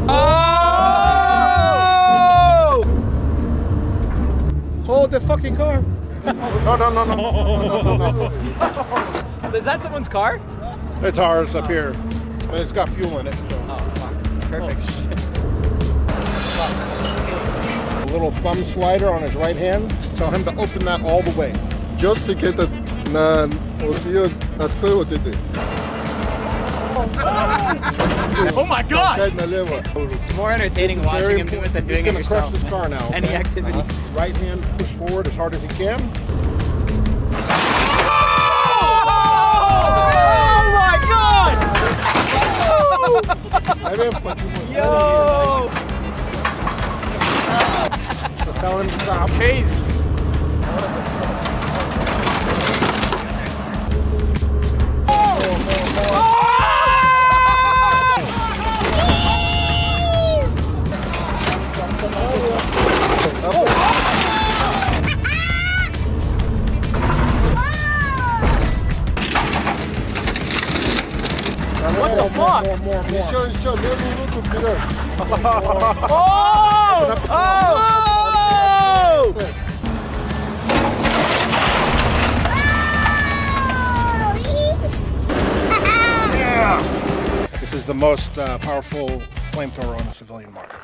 Oh! Hold the fucking car. No. Is that someone's car? It's ours up here. It's got fuel in it. So. Oh, fuck. Perfect. A little thumb slider on his right hand. Tell him to open that all the way. Just to get na odbio открой. Oh my god! Налево. It's more entertaining watching him do it than doing it He's gonna yourself. crush this car now. Any okay? activity. Right hand push forward as hard as he can. Oh my god! Yo! So tell him to stop. Crazy. What the fuck? Еще, левую руку вперед. Oh! Oh! This is the most powerful flamethrower on the civilian market.